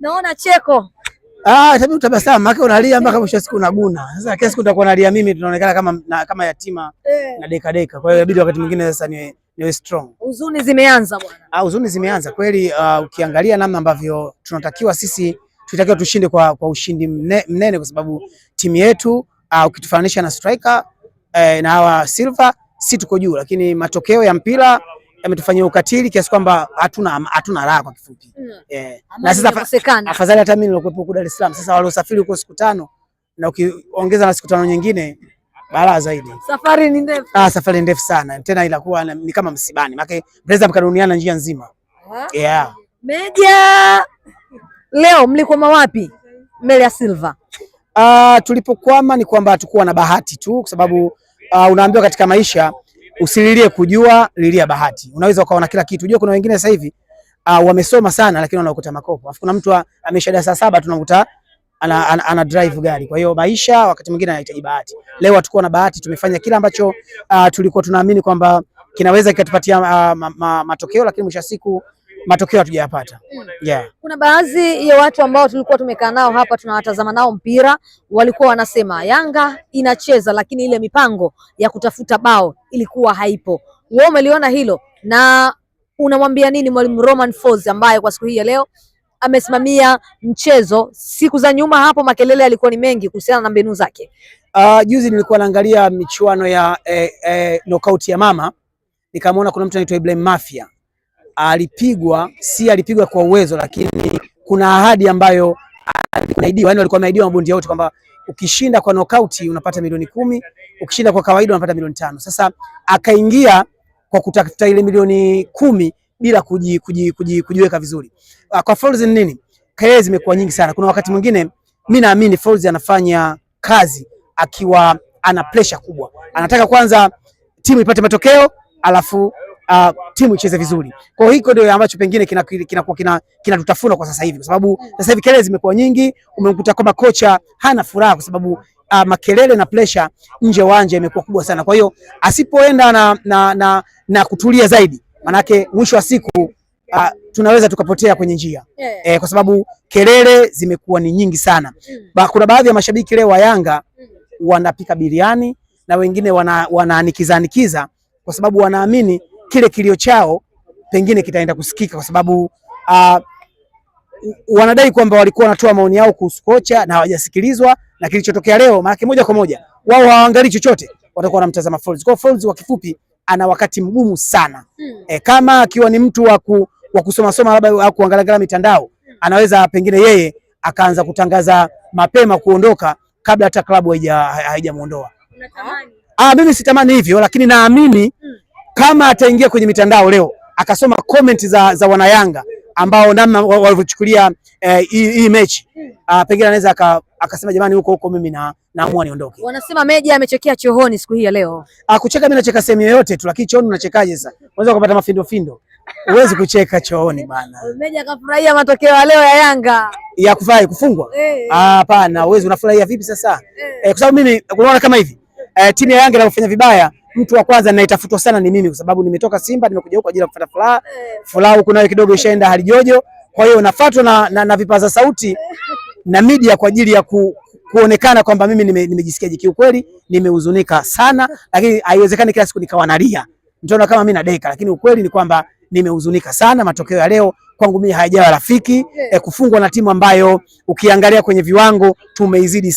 Naona cheko. Tabii utabasamu, maana unalia mpaka mwisho siku unaguna. Sasa kila siku nitakuwa nalia mimi, tunaonekana kama yatima na deka. Kwa hiyo inabidi wakati mwingine sasa niwe strong. Huzuni zimeanza bwana. Huzuni zimeanza kweli. Ukiangalia namna ambavyo tunatakiwa sisi tushinde kwa ushindi mnene, kwa sababu timu yetu ukitufananisha na striker na hawa Silva, si tuko juu, lakini matokeo ya mpira yametufanyia ukatili kiasi kwamba hatuna raha kwa kifupi. Na sasa afadhali hata mimi nilikuwa huko Dar es Salaam, sasa wale usafiri huko siku 5 na ukiongeza na siku 5 nyingine balaa zaidi. Safari ni ndefu. Safari ndefu sana. Tena inakuwa ni kama msibani. Maana mnaweza mkanuniana njia nzima. Meja, leo mlikwama wapi mbele ya Silva? Tulipokwama ni kwamba hatukuwa na bahati tu, kwa sababu unaambiwa katika maisha usililie kujua, lilia bahati. Unaweza ukaona kila kitu. Unajua kuna wengine sasa hivi wamesoma sana lakini wanakuta makopo. Alafu kuna mtu amesha darasa 7 tunakuta ana drive gari. Kwa hiyo maisha wakati mwingine yanahitaji bahati. Leo hatukuwa na bahati, tumefanya kila ambacho tulikuwa tunaamini kwamba kinaweza kikatupatia matokeo, lakini mwisho wa siku matokeo hatujayapata. Kuna baadhi ya watu ambao tulikuwa tumekaa nao hapa tunawatazama nao mpira, walikuwa wanasema Yanga inacheza lakini ile mipango ya kutafuta bao ilikuwa haipo. Wewe umeliona hilo na unamwambia nini mwalimu Romain Folz ambaye kwa siku hii ya leo amesimamia mchezo? Siku za nyuma hapo makelele yalikuwa ni mengi kuhusiana na mbinu zake. Juzi nilikuwa naangalia michuano ya knockout ya mama, nikamwona kuna mtu anaitwa Ibrahim Mafia alipigwa kwa uwezo, lakini kuna ahadi ambayo walikuwa wameahidiwa mabondia wote kwamba ukishinda kwa knockout unapata milioni 10, ukishinda kwa kawaida unapata milioni 5. Sasa akaingia kwa kutafuta ile milioni 10 bila kujiweka vizuri. Kwa Folz ni nini? Kelele zimekuwa nyingi sana. Kuna wakati mwingine mimi naamini Folz anafanya kazi akiwa ana pressure kubwa. Anataka kwanza timu ipate matokeo, alafu timu icheze vizuri. Kwa hiyo hiko ndio ambacho pengine kinatutafuna kwa sasa hivi, kwa sababu sasa hivi kelele zimekuwa nyingi. Umemkuta kwamba kocha hana furaha kwa sababu makelele na pressure nje uwanja imekuwa kubwa sana. Kwa hiyo asipoenda na kutulia zaidi, manake mwisho wa siku tunaweza tukapotea kwenye njia. Kwa sababu kelele zimekuwa ni nyingi sana. Kuna baadhi ya mashabiki leo wa Yanga wanapika biriani na wengine wanaanikiza kwa sababu wanaamini kile kilio chao pengine kitaenda kusikika, kwa sababu wanadai kwamba walikuwa wanatoa maoni yao kuhusu kocha na hawajasikilizwa, na kilichotokea leo maana moja kwa moja wao hawaangalii chochote, watakuwa wanamtazama Folz. Kwa Folz kwa kifupi ana wakati mgumu sana. Kama akiwa ni mtu wa kusoma labda au kuangalia mitandao, anaweza pengine yeye akaanza kutangaza mapema kuondoka kabla hata klabu haijamuondoa. Unatamani? Mimi sitamani hivyo, lakini naamini kama ataingia kwenye mitandao leo akasoma comment za wanayanga ambao namna walivyochukulia hii mechi, pengine anaweza akasema jamani, huko mimi naamua niondoke. Wanasema Meja amechekea chooni siku hii ya leo. Kucheka mimi nacheka sehemu yoyote tu, lakini chooni unachekaje sasa? Unaweza kupata mafindo. Huwezi kucheka chooni bana. Meja kafurahia matokeo ya leo ya Yanga. Ya kufungwa? Hapana, huwezi. Unafurahia vipi sasa? Kwa sababu mimi unaona kama hivi timu ya Yanga inafanya vibaya, mtu wa kwanza ninayetafutwa sana ni mimi, kwa sababu nimetoka Simba nimekuja huko kwa ajili ya kupata furaha. Furaha huko nayo kidogo ishaenda hali jojo. Kwa hiyo nafuatwa na vipaza sauti na media kwa ajili ya kuonekana kwamba mimi nimejisikia kiukweli, nimehuzunika sana, lakini haiwezekani kila siku nikawa nalia. Mtaona kama mimi nadeka, lakini ukweli ni kwamba nimehuzunika sana. Matokeo ya leo kwangu mimi hayajawa rafiki. Kufungwa na timu ambayo ukiangalia kwenye viwango tumeizidi.